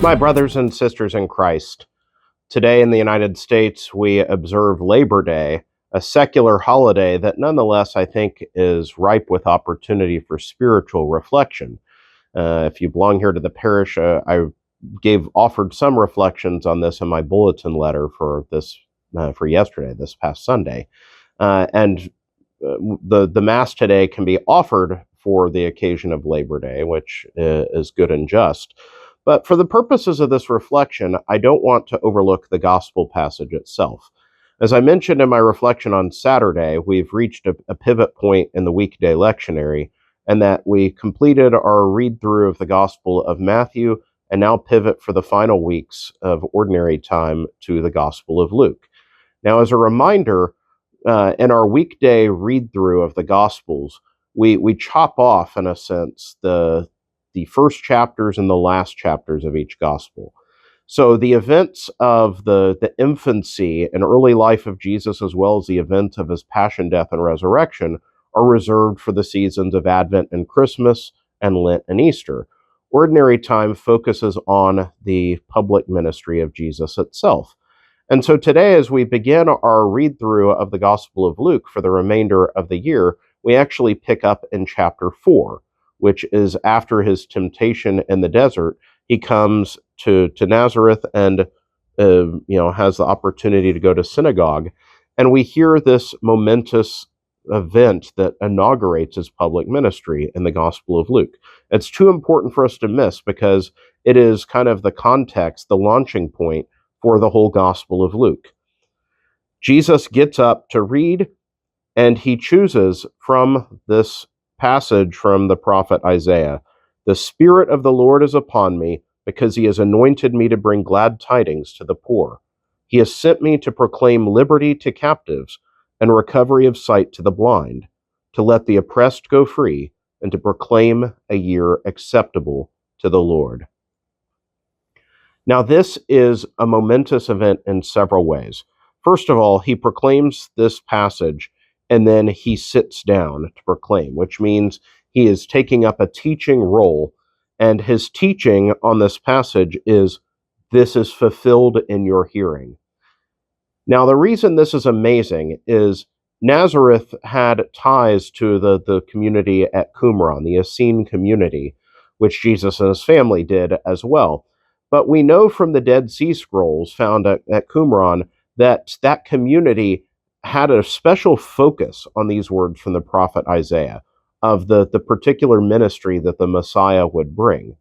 My brothers and sisters in Christ, today in the United States we observe Labor Day, a secular holiday that nonetheless I think is ripe with opportunity for spiritual reflection. If you belong here to the parish, I offered some reflections on this in my bulletin letter for yesterday, this past Sunday, and the Mass today can be offered for the occasion of Labor Day, which is good and just. But for the purposes of this reflection, I don't want to overlook the gospel passage itself. As I mentioned in my reflection on Saturday, we've reached a pivot point in the weekday lectionary, and that we completed our read-through of the Gospel of Matthew and now pivot for the final weeks of ordinary time to the Gospel of Luke. Now, as a reminder, in our weekday read-through of the Gospels, we chop off, in a sense, the first chapters and the last chapters of each Gospel. So the events of the infancy and early life of Jesus, as well as the events of his passion, death, and resurrection, are reserved for the seasons of Advent and Christmas and Lent and Easter. Ordinary time focuses on the public ministry of Jesus itself. And so today, as we begin our read-through of the Gospel of Luke for the remainder of the year, we actually pick up in chapter 4, which is after his temptation in the desert. He comes to Nazareth and has the opportunity to go to synagogue, and we hear this momentous event that inaugurates his public ministry in the Gospel of Luke. It's too important for us to miss because it is kind of the context, the launching point for the whole Gospel of Luke. Jesus gets up to read, and he chooses from this passage from the prophet Isaiah, "The Spirit of the Lord is upon me, because he has anointed me to bring glad tidings to the poor. He has sent me to proclaim liberty to captives and recovery of sight to the blind, to let the oppressed go free, and to proclaim a year acceptable to the Lord." Now, this is a momentous event in several ways. First of all, he proclaims this passage, and then he sits down to proclaim, which means he is taking up a teaching role, and his teaching on this passage is, "This is fulfilled in your hearing." Now, the reason this is amazing is Nazareth had ties to the community at Qumran, the Essene community, which Jesus and his family did as well. But we know from the Dead Sea Scrolls found at Qumran that community had a special focus on these words from the prophet Isaiah of the particular ministry that the Messiah would bring.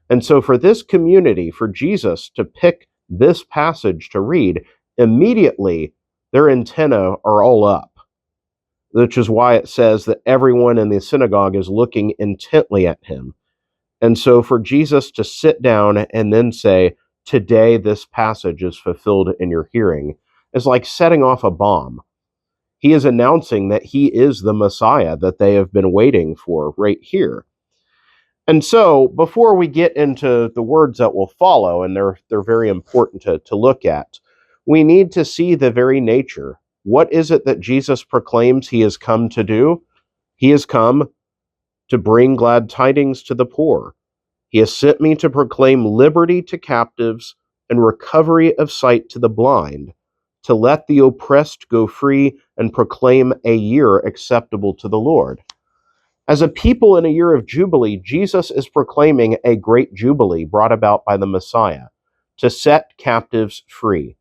And so for this community, for Jesus to pick this passage to read, immediately their antennae are all up, which is why it says that everyone in the synagogue is looking intently at him. And so for Jesus to sit down and then say, "Today this passage is fulfilled in your hearing," is like setting off a bomb. He is announcing that he is the Messiah that they have been waiting for right here. And so before we get into the words that will follow, and they're very important to look at, we need to see the very nature. What is it that Jesus proclaims he has come to do? He has come to bring glad tidings to the poor. He has sent me to proclaim liberty to captives and recovery of sight to the blind, to let the oppressed go free and proclaim a year acceptable to the Lord. As a people in a year of Jubilee, Jesus is proclaiming a great Jubilee brought about by the Messiah to set captives free.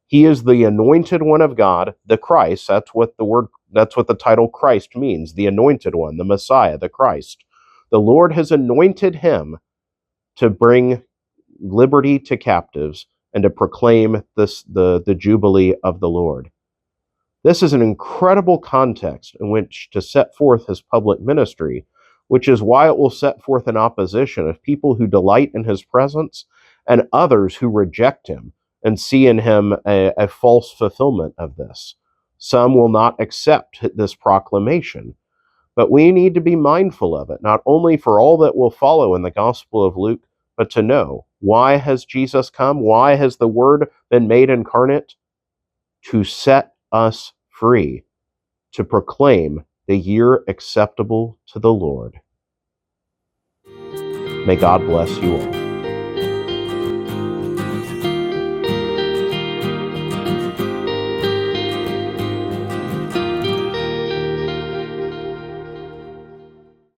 He is the anointed one of God, the Christ. That's what the title Christ means, the anointed one, the Messiah, the Christ. The Lord has anointed him to bring liberty to captives and to proclaim the Jubilee of the Lord. This is an incredible context in which to set forth his public ministry, which is why it will set forth an opposition of people who delight in his presence and others who reject him and see in him a false fulfillment of this. Some will not accept this proclamation, but we need to be mindful of it, not only for all that will follow in the Gospel of Luke, but to know, why has Jesus come? Why has the Word been made incarnate? To set us free, to proclaim the year acceptable to the Lord. May God bless you all.